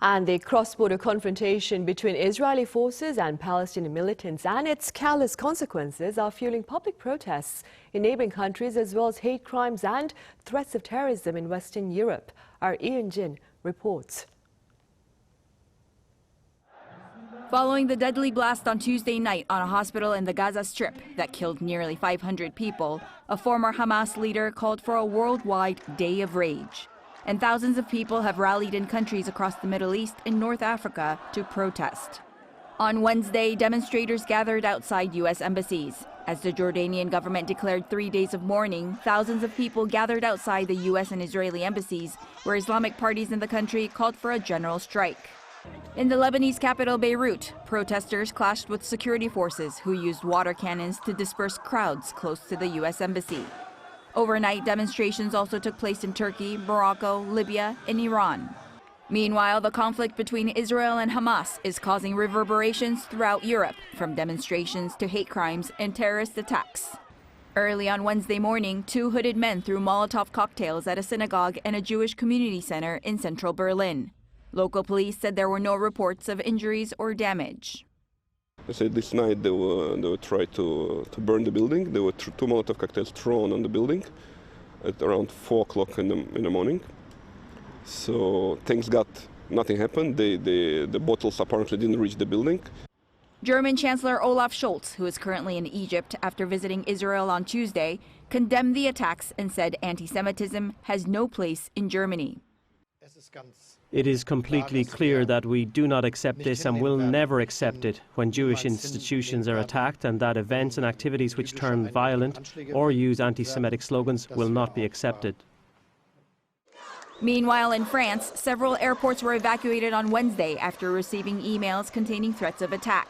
And the cross-border confrontation between Israeli forces and Palestinian militants and its callous consequences are fueling public protests in neighboring countries, as well as hate crimes and threats of terrorism in Western Europe. Our Eun-jin reports. Following the deadly blast on Tuesday night on a hospital in the Gaza Strip that killed nearly 500 people, a former Hamas leader called for a worldwide day of rage. And thousands of people have rallied in countries across the Middle East and North Africa to protest. On Wednesday, demonstrators gathered outside U.S. embassies. As the Jordanian government declared 3 days of mourning, thousands of people gathered outside the U.S. and Israeli embassies, where Islamic parties in the country called for a general strike. In the Lebanese capital Beirut, protesters clashed with security forces who used water cannons to disperse crowds close to the U.S. embassy. Overnight, demonstrations also took place in Turkey, Morocco, Libya, and Iran. Meanwhile, the conflict between Israel and Hamas is causing reverberations throughout Europe, from demonstrations to hate crimes and terrorist attacks. Early on Wednesday morning, 2 hooded men threw Molotov cocktails at a synagogue and a Jewish community center in central Berlin. Local police said there were no reports of injuries or damage. They said this night they would try to burn the building. There were 2 Molotov cocktails thrown on the building at around 4 o'clock in the morning. So nothing happened. The bottles apparently didn't reach the building. German Chancellor Olaf Scholz, who is currently in Egypt after visiting Israel on Tuesday, condemned the attacks and said anti-Semitism has no place in Germany. It is completely clear that we do not accept this and will never accept it when Jewish institutions are attacked, and that events and activities which turn violent or use anti-Semitic slogans will not be accepted. Meanwhile, in France, several airports were evacuated on Wednesday after receiving emails containing threats of attack.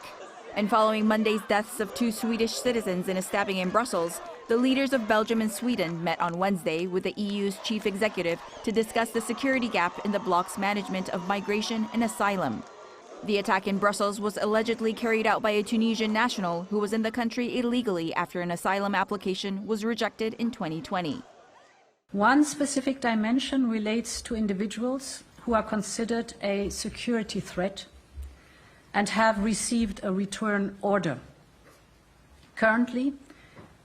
And following Monday's deaths of 2 Swedish citizens in a stabbing in Brussels, the leaders of Belgium and Sweden met on Wednesday with the EU's chief executive to discuss the security gap in the bloc's management of migration and asylum. The attack in Brussels was allegedly carried out by a Tunisian national who was in the country illegally after an asylum application was rejected in 2020. One specific dimension relates to individuals who are considered a security threat and have received a return order. Currently,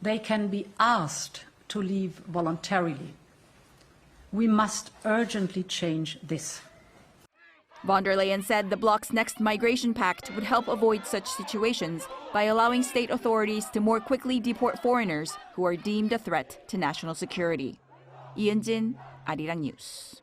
they can be asked to leave voluntarily. We must urgently change this. Von der Leyen said the bloc's next migration pact would help avoid such situations by allowing state authorities to more quickly deport foreigners who are deemed a threat to national security. Eun-jin, Arirang News.